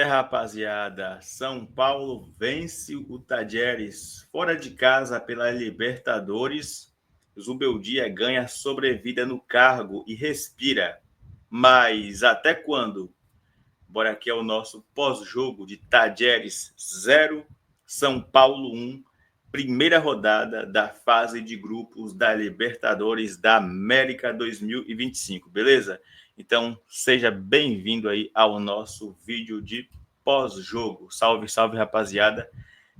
Rapaziada, São Paulo vence o Tajeres fora de casa pela Libertadores. Zubeldia ganha sobrevida no cargo e respira. Mas até quando? Bora aqui é o nosso pós-jogo de Tajeres 0, São Paulo 1, primeira rodada da fase de grupos da Libertadores da América 2025, beleza? Então, seja bem-vindo aí ao nosso vídeo de pós-jogo. Salve, salve, rapaziada.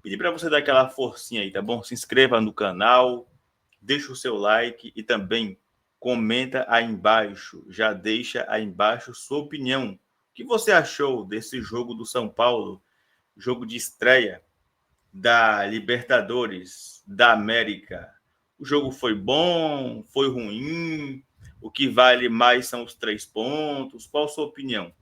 Pedi para você dar aquela forcinha aí, tá bom? Se inscreva no canal, deixa o seu like e também comenta aí embaixo. Já deixa aí embaixo sua opinião. O que você achou desse jogo do São Paulo? Jogo de estreia da Libertadores da América. O jogo foi bom? Foi ruim? O que vale mais são os 3 pontos? Qual a sua opinião?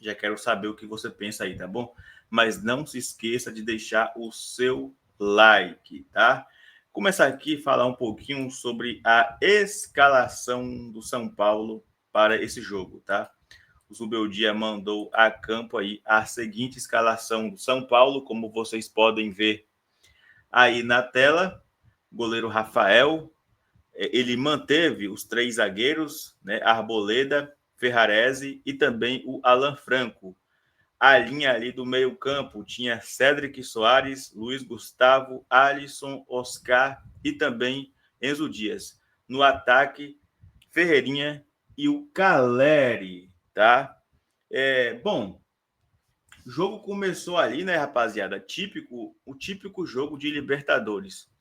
Já quero saber o que você pensa aí, tá bom? Mas não se esqueça de deixar o seu like, tá? Começar aqui a falar um pouquinho sobre a escalação do São Paulo para esse jogo, tá? O Zubeldia mandou a campo aí a seguinte escalação do São Paulo, como vocês podem ver aí na tela. Goleiro Rafael, ele manteve os 3 zagueiros, né? Arboleda, Ferrarese e também o Alan Franco. A linha ali do meio-campo tinha Cédric Soares, Luiz Gustavo, Alisson, Oscar e também Enzo Dias. No ataque, Ferreirinha e o Caleri, tá? Bom, o jogo começou ali, né, rapaziada? O típico jogo de Libertadores.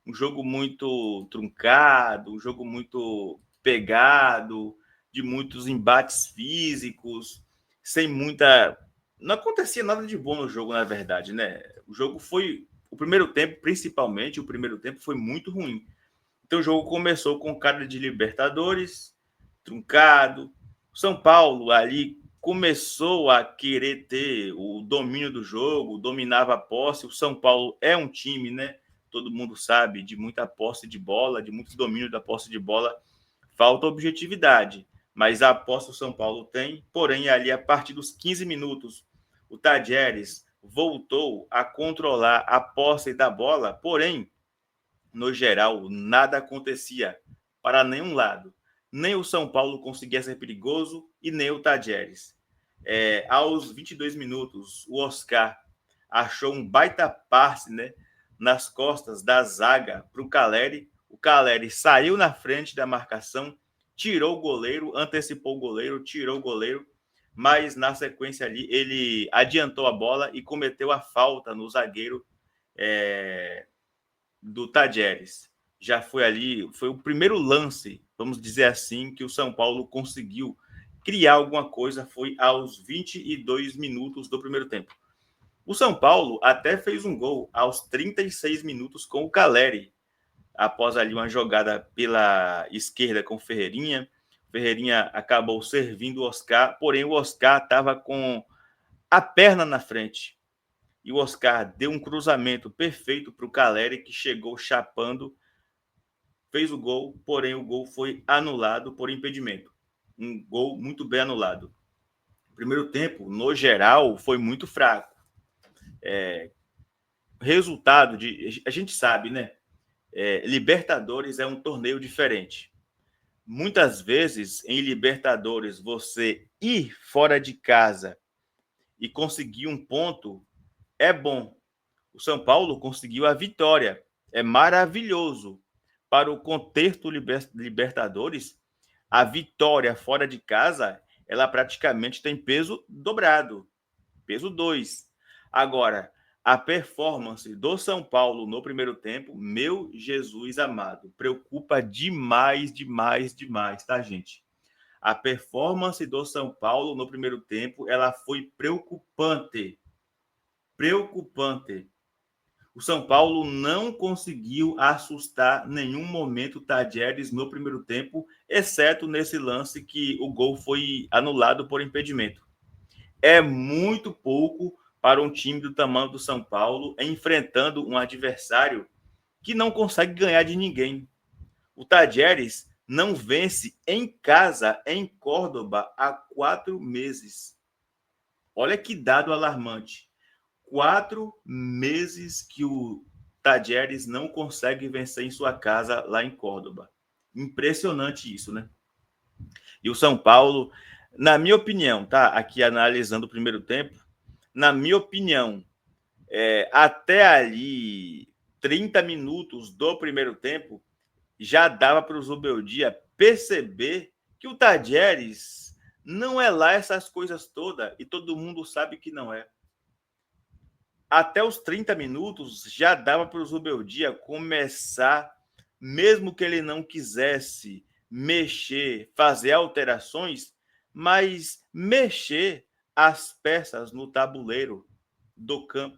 Um jogo muito truncado, um jogo muito pegado, de muitos embates físicos, sem muita. Não acontecia nada de bom no jogo, na verdade, né? O jogo foi. O primeiro tempo, principalmente, o primeiro tempo foi muito ruim. Então o jogo começou com cara de Libertadores, truncado. São Paulo ali começou a querer ter o domínio do jogo, dominava a posse. O São Paulo é um time, né? Todo mundo sabe, de muita posse de bola, de muito domínio da posse de bola. Falta objetividade, mas a posse o São Paulo tem. Porém, ali a partir dos 15 minutos, o Tajeres voltou a controlar a posse da bola, porém no geral, nada acontecia para nenhum lado. Nem o São Paulo conseguia ser perigoso e nem o Tajeres. Aos 22 minutos, o Oscar achou um baita passe, né, nas costas da zaga para o Caleri. O Caleri saiu na frente da marcação, tirou o goleiro, antecipou o goleiro, tirou o goleiro, mas na sequência ali ele adiantou a bola e cometeu a falta no zagueiro do Tajeres. Já foi ali, foi o primeiro lance, vamos dizer assim, que o São Paulo conseguiu criar alguma coisa, foi aos 22 minutos do primeiro tempo. O São Paulo até fez um gol aos 36 minutos com o Caleri, após ali uma jogada pela esquerda com o Ferreirinha. Ferreirinha acabou servindo o Oscar, porém o Oscar estava com a perna na frente. E o Oscar deu um cruzamento perfeito para o Caleri, que chegou chapando, fez o gol, porém o gol foi anulado por impedimento. Um gol muito bem anulado. O primeiro tempo, no geral, foi muito fraco. Resultado de. A gente sabe, né? Libertadores é um torneio diferente. Muitas vezes, em Libertadores, você ir fora de casa e conseguir um ponto é bom. O São Paulo conseguiu a vitória. É maravilhoso. Para o contexto Libertadores, a vitória fora de casa, ela praticamente tem peso dobrado, peso 2. Agora, a performance do São Paulo no primeiro tempo, meu Jesus amado, preocupa demais, demais, demais, tá, gente? A performance do São Paulo no primeiro tempo, ela foi preocupante. Preocupante. O São Paulo não conseguiu assustar nenhum momento o Tajeres no primeiro tempo, exceto nesse lance que o gol foi anulado por impedimento. É muito pouco para um time do tamanho do São Paulo enfrentando um adversário que não consegue ganhar de ninguém. O Tajeres não vence em casa, em Córdoba, há 4 meses. Olha que dado alarmante. 4 meses que o Tajeres não consegue vencer em sua casa lá em Córdoba. Impressionante isso, né? E o São Paulo, na minha opinião, tá? Aqui analisando o primeiro tempo, na minha opinião, até ali 30 minutos do primeiro tempo, já dava para o Zubeldia perceber que o Tajeres não é lá essas coisas todas e todo mundo sabe que não é. Até os 30 minutos já dava para o Zubeldia começar, mesmo que ele não quisesse mexer, fazer alterações, mas mexer as peças no tabuleiro do campo.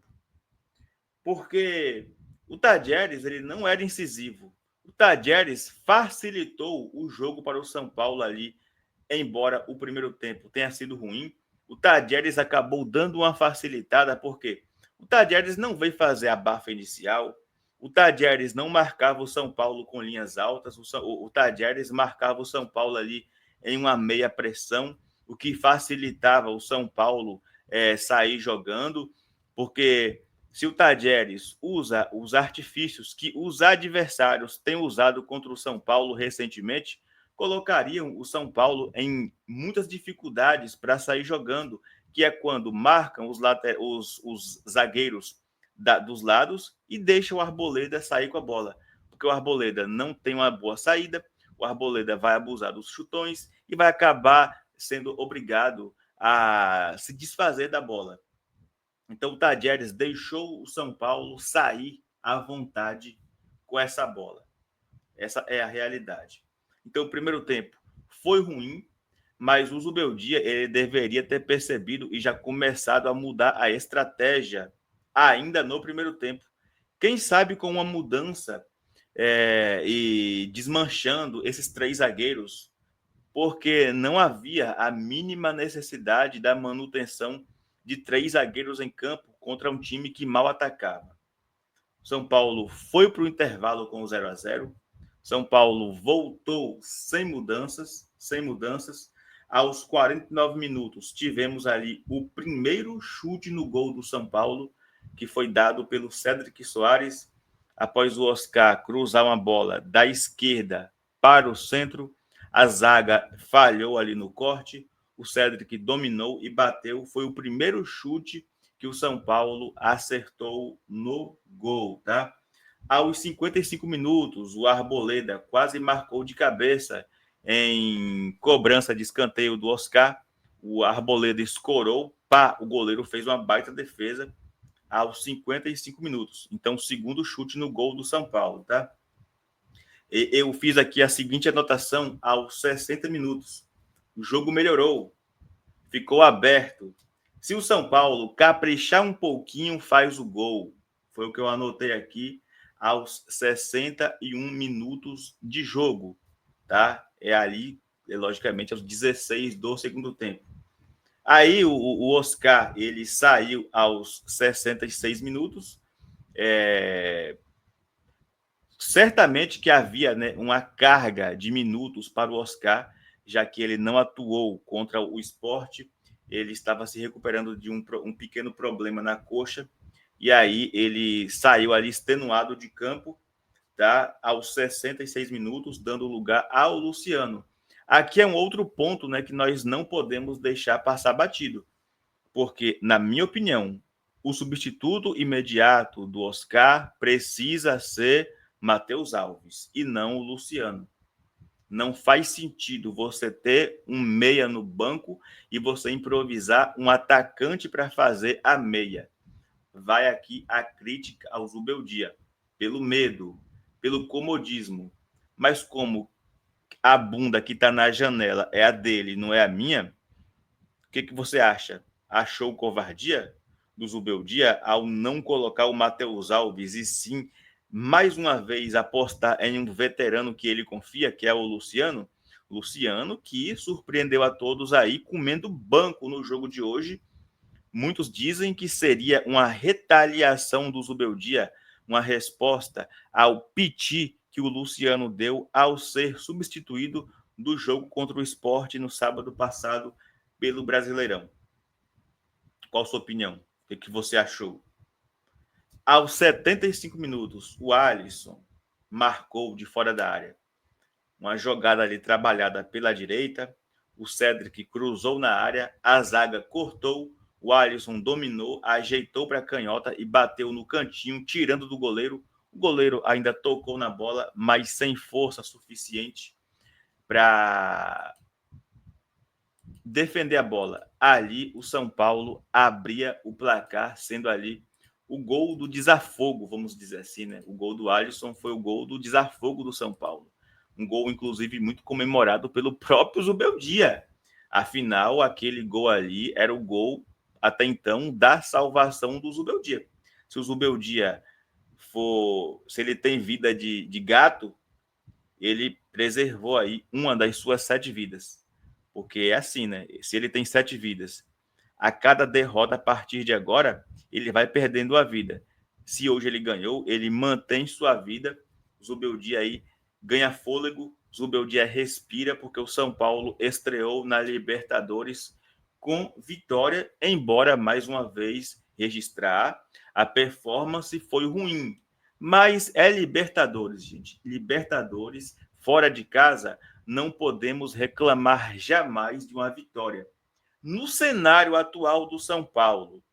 Porque o Tajeres ele não era incisivo. O Tajeres facilitou o jogo para o São Paulo ali, embora o primeiro tempo tenha sido ruim. O Tajeres acabou dando uma facilitada, porque o Tajeres não veio fazer a bafa inicial, o Tajeres não marcava o São Paulo com linhas altas, o Tajeres marcava o São Paulo ali em uma meia pressão, o que facilitava o São Paulo sair jogando, porque se o Tajeres usa os artifícios que os adversários têm usado contra o São Paulo recentemente, colocariam o São Paulo em muitas dificuldades para sair jogando, que é quando marcam os zagueiros dos lados e deixam o Arboleda sair com a bola. Porque o Arboleda não tem uma boa saída, o Arboleda vai abusar dos chutões e vai acabar sendo obrigado a se desfazer da bola. Então o Tajeres deixou o São Paulo sair à vontade com essa bola. Essa é a realidade. Então o primeiro tempo foi ruim, mas o Zubeldia ele deveria ter percebido e já começado a mudar a estratégia ainda no primeiro tempo. Quem sabe com uma mudança e desmanchando esses 3 zagueiros, porque não havia a mínima necessidade da manutenção de 3 zagueiros em campo contra um time que mal atacava. São Paulo foi para o intervalo com o 0-0. São Paulo voltou sem mudanças. Aos 49 minutos, tivemos ali o primeiro chute no gol do São Paulo, que foi dado pelo Cédric Soares, após o Oscar cruzar uma bola da esquerda para o centro. A zaga falhou ali no corte, o Cédric dominou e bateu. Foi o primeiro chute que o São Paulo acertou no gol, tá? Aos 55 minutos, o Arboleda quase marcou de cabeça em cobrança de escanteio do Oscar. O Arboleda escorou, pá, o goleiro fez uma baita defesa aos 55 minutos. Então, segundo chute no gol do São Paulo, tá? Eu fiz aqui a seguinte anotação aos 60 minutos. O jogo melhorou, ficou aberto. Se o São Paulo caprichar um pouquinho, faz o gol. Foi o que eu anotei aqui aos 61 minutos de jogo, tá? É ali, logicamente, aos 16 do segundo tempo. Aí o Oscar, ele saiu aos 66 minutos. Certamente que havia, né, uma carga de minutos para o Oscar, já que ele não atuou contra o Sport, ele estava se recuperando de um pequeno problema na coxa, e aí ele saiu ali extenuado de campo, tá, aos 66 minutos, dando lugar ao Luciano. Aqui é um outro ponto, né, que nós não podemos deixar passar batido, porque, na minha opinião, o substituto imediato do Oscar precisa ser Matheus Alves e não o Luciano. Não faz sentido você ter um meia no banco e você improvisar um atacante para fazer a meia. Vai aqui a crítica ao Zubeldia, pelo medo, pelo comodismo. Mas como a bunda que está na janela é a dele, não é a minha, o que você acha? Achou covardia do Zubeldia ao não colocar o Matheus Alves e sim, mais uma vez, apostar em um veterano que ele confia, que é o Luciano? Luciano, que surpreendeu a todos aí, comendo banco no jogo de hoje. Muitos dizem que seria uma retaliação do Zubeldia, uma resposta ao piti que o Luciano deu ao ser substituído do jogo contra o Sport no sábado passado pelo Brasileirão. Qual a sua opinião? O que você achou? Aos 75 minutos, o Alisson marcou de fora da área. Uma jogada ali trabalhada pela direita. O Cedric cruzou na área, a zaga cortou, o Alisson dominou, ajeitou para a canhota e bateu no cantinho, tirando do goleiro. O goleiro ainda tocou na bola, mas sem força suficiente para defender a bola. Ali, o São Paulo abria o placar, sendo ali o gol do desafogo, vamos dizer assim, né? O gol do Alisson foi o gol do desafogo do São Paulo. Um gol, inclusive, muito comemorado pelo próprio Zubeldia. Afinal, aquele gol ali era o gol, até então, da salvação do Zubeldia. Se o Zubeldia for... Se ele tem vida de gato, ele preservou aí uma das suas 7 vidas. Porque é assim, né? Se ele tem 7 vidas, a cada derrota a partir de agora, ele vai perdendo a vida. Se hoje ele ganhou, ele mantém sua vida. Zubeldia aí ganha fôlego, Zubeldia respira, porque o São Paulo estreou na Libertadores com vitória, embora mais uma vez registrar a performance foi ruim. Mas é Libertadores, gente. Libertadores, fora de casa, não podemos reclamar jamais de uma vitória. No cenário atual do São Paulo,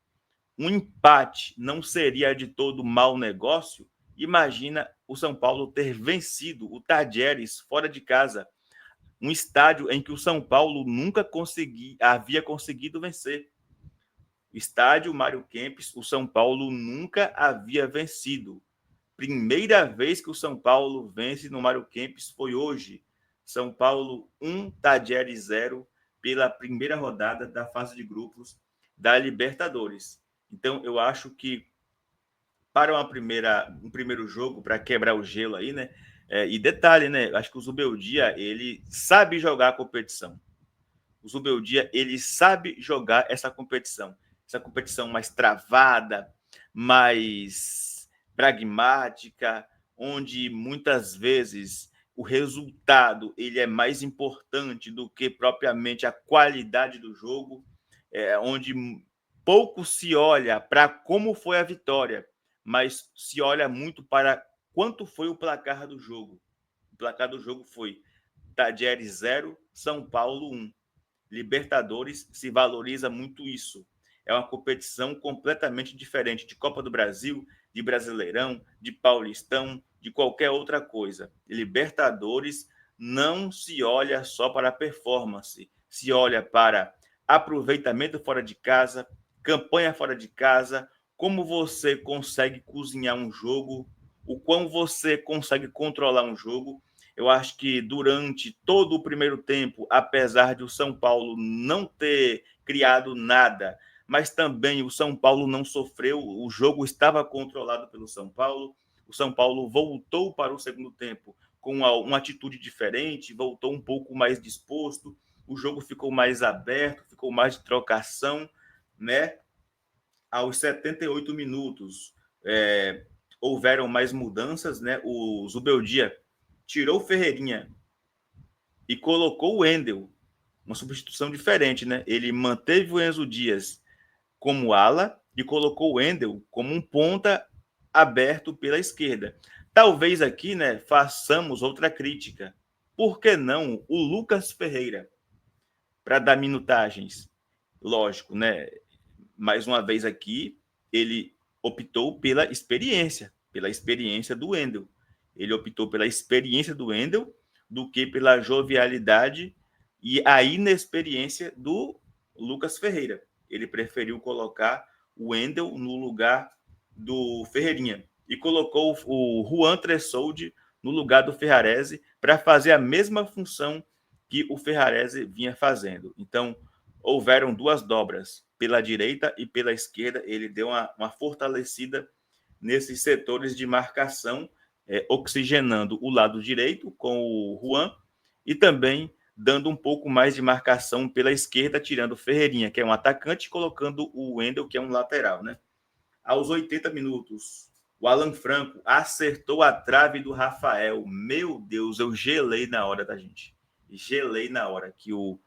um empate não seria de todo mau negócio? Imagina o São Paulo ter vencido o Tajeres fora de casa, um estádio em que o São Paulo nunca havia conseguido vencer. Estádio Mário Kempes, o São Paulo nunca havia vencido. Primeira vez que o São Paulo vence no Mário Kempes foi hoje. São Paulo 1, Tajeres 0, pela primeira rodada da fase de grupos da Libertadores. Então, eu acho que para um primeiro jogo, para quebrar o gelo aí, né? E detalhe, né? Acho que o Zubeldia, ele sabe jogar a competição. O Zubeldia, ele sabe jogar essa competição mais travada, mais pragmática, onde muitas vezes o resultado ele é mais importante do que propriamente a qualidade do jogo, onde pouco se olha para como foi a vitória, mas se olha muito para quanto foi o placar do jogo. O placar do jogo foi Tajeres 0, São Paulo 1. Libertadores se valoriza muito isso. É uma competição completamente diferente de Copa do Brasil, de Brasileirão, de Paulistão, de qualquer outra coisa. Libertadores não se olha só para a performance, se olha para aproveitamento fora de casa, campanha fora de casa, como você consegue cozinhar um jogo, o quão você consegue controlar um jogo. Eu acho que durante todo o primeiro tempo, apesar de o São Paulo não ter criado nada, mas também o São Paulo não sofreu, o jogo estava controlado pelo São Paulo. O São Paulo voltou para o segundo tempo com uma atitude diferente, voltou um pouco mais disposto, o jogo ficou mais aberto, ficou mais de trocação, né? Aos 78 minutos, houveram mais mudanças, né? O Zubeldia tirou o Ferreirinha e colocou o Wendel, uma substituição diferente, né? Ele manteve o Enzo Dias como ala e colocou o Wendel como um ponta aberto pela esquerda. Talvez aqui, né, façamos outra crítica. Por que não o Lucas Ferreira para dar minutagens? Lógico, né? Mais uma vez aqui, ele optou pela experiência do Wendel. Ele optou pela experiência do Wendel do que pela jovialidade e a inexperiência do Lucas Ferreira. Ele preferiu colocar o Wendel no lugar do Ferreirinha e colocou o Juan Tressoldi no lugar do Ferrarese para fazer a mesma função que o Ferrarese vinha fazendo. Então, houveram duas dobras, pela direita e pela esquerda. Ele deu uma fortalecida nesses setores de marcação, oxigenando o lado direito com o Juan e também dando um pouco mais de marcação pela esquerda, tirando o Ferreirinha, que é um atacante, e colocando o Wendel, que é um lateral, né? Aos 80 minutos, o Alan Franco acertou a trave do Rafael. Meu Deus, eu gelei na hora da gente. Gelei na hora que o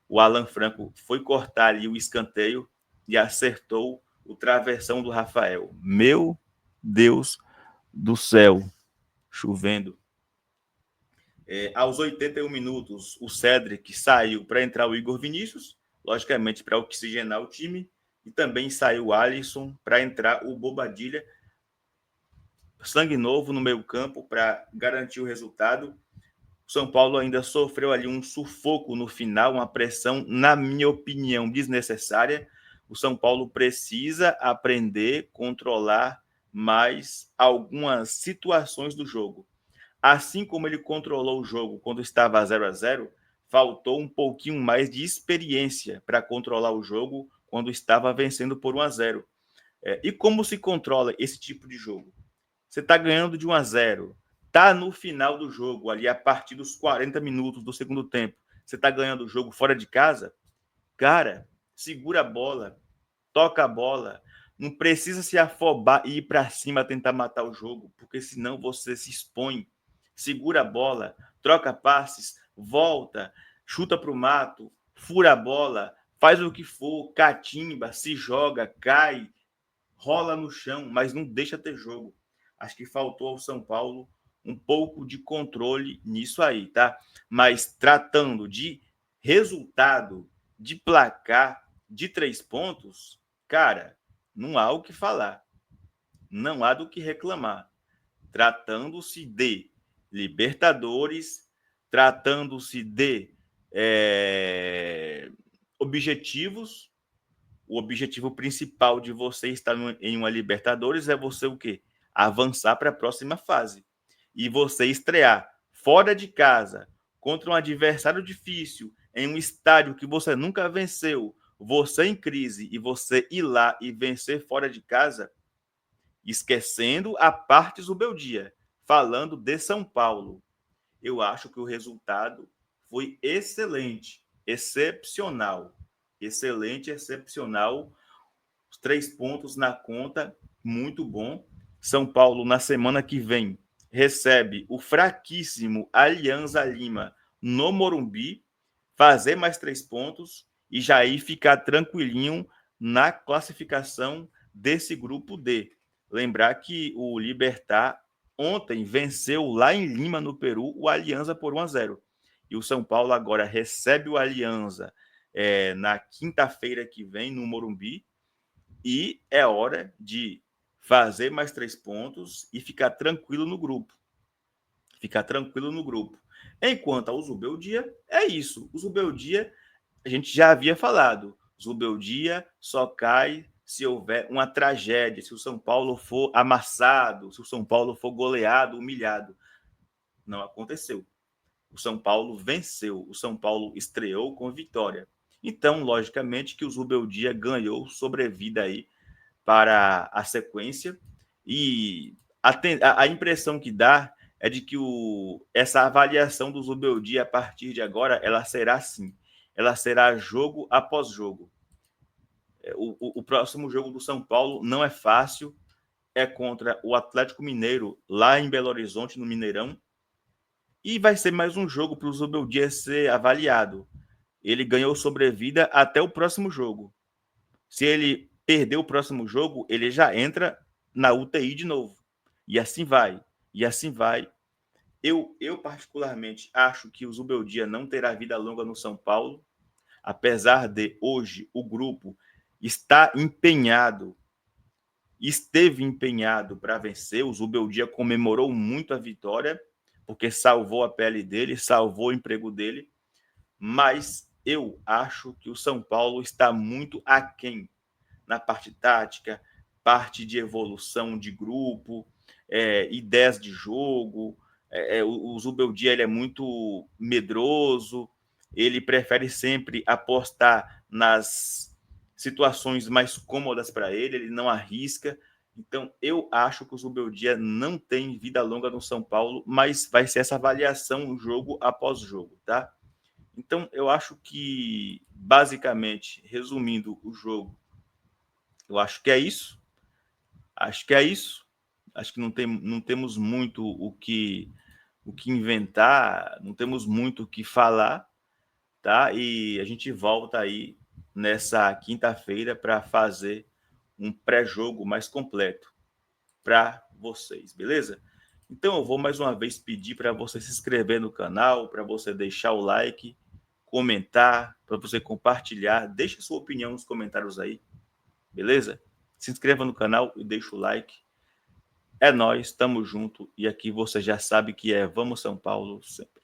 Alan Franco foi cortar ali o escanteio. e acertou o travessão do Rafael. Meu Deus do céu, chovendo. Aos 81 minutos, o Cedric saiu para entrar o Igor Vinícius, logicamente para oxigenar o time, e também saiu o Alisson para entrar o Bobadilha. Sangue novo no meio campo para garantir o resultado. O São Paulo ainda sofreu ali um sufoco no final, uma pressão, na minha opinião, desnecessária. O São Paulo precisa aprender a controlar mais algumas situações do jogo. Assim como ele controlou o jogo quando estava 0-0, faltou um pouquinho mais de experiência para controlar o jogo quando estava vencendo por 1-0. E como se controla esse tipo de jogo? Você está ganhando de 1-0, está no final do jogo, ali a partir dos 40 minutos do segundo tempo, você está ganhando o jogo fora de casa, cara, segura a bola, toca a bola, não precisa se afobar e ir para cima tentar matar o jogo, porque senão você se expõe. Segura a bola, troca passes, volta, chuta para o mato, fura a bola, faz o que for, catimba, se joga, cai, rola no chão, mas não deixa ter jogo. Acho que faltou ao São Paulo um pouco de controle nisso aí, tá? Mas tratando de resultado, de placar, de 3 pontos, cara, não há o que falar. Não há do que reclamar. Tratando-se de Libertadores, tratando-se de objetivos, o objetivo principal de você estar em uma Libertadores é você o quê? Avançar para a próxima fase. E você estrear fora de casa, contra um adversário difícil, em um estádio que você nunca venceu, você em crise, e você ir lá e vencer fora de casa, esquecendo a parte Zubeldia, falando de São Paulo. Eu acho que o resultado foi excelente, excepcional. Excelente, excepcional. Os 3 pontos na conta, muito bom. São Paulo, na semana que vem, recebe o fraquíssimo Alianza Lima no Morumbi, fazer mais 3 pontos e já ir ficar tranquilinho na classificação desse grupo D. Lembrar que o Libertad ontem venceu lá em Lima, no Peru, o Alianza por 1-0. E o São Paulo agora recebe o Alianza na quinta-feira que vem, no Morumbi, e é hora de fazer mais 3 pontos e ficar tranquilo no grupo. Ficar tranquilo no grupo. Enquanto ao Zubeldia, é isso. O Zubeldia, a gente já havia falado. Zubeldia só cai se houver uma tragédia, se o São Paulo for amassado, se o São Paulo for goleado, humilhado. Não aconteceu. O São Paulo venceu. O São Paulo estreou com vitória. Então, logicamente, que o Zubeldia ganhou sobrevida aí para a sequência. E a impressão que dá é de que essa avaliação do Zubeldia a partir de agora, ela será assim. Ela será jogo após jogo. O próximo jogo do São Paulo não é fácil, é contra o Atlético Mineiro, lá em Belo Horizonte, no Mineirão, e vai ser mais um jogo para o Zubeldia ser avaliado. Ele ganhou sobrevida até o próximo jogo. Se ele perder o próximo jogo, ele já entra na UTI de novo. E assim vai. E assim vai. Eu particularmente acho que o Zubeldia não terá vida longa no São Paulo, apesar de hoje o grupo esteve empenhado para vencer. O Zubeldia comemorou muito a vitória, porque salvou a pele dele, salvou o emprego dele, mas eu acho que o São Paulo está muito aquém na parte tática, parte de evolução de grupo, ideias de jogo. O Zubeldia ele é muito medroso, ele prefere sempre apostar nas situações mais cômodas para ele não arrisca. Então, eu acho que o Zubeldia não tem vida longa no São Paulo, mas vai ser essa avaliação jogo após jogo, tá? Então, eu acho que, basicamente, resumindo o jogo, eu acho que é isso. Acho que é isso. Acho que não temos muito o que inventar, não temos muito o que falar, tá? E a gente volta aí nessa quinta-feira para fazer um pré-jogo mais completo para vocês, beleza? Então eu vou mais uma vez pedir para você se inscrever no canal, para você deixar o like, comentar, para você compartilhar, deixe sua opinião nos comentários aí, beleza? Se inscreva no canal e deixa o like. É nóis, tamo junto, e aqui você já sabe que é Vamos São Paulo sempre.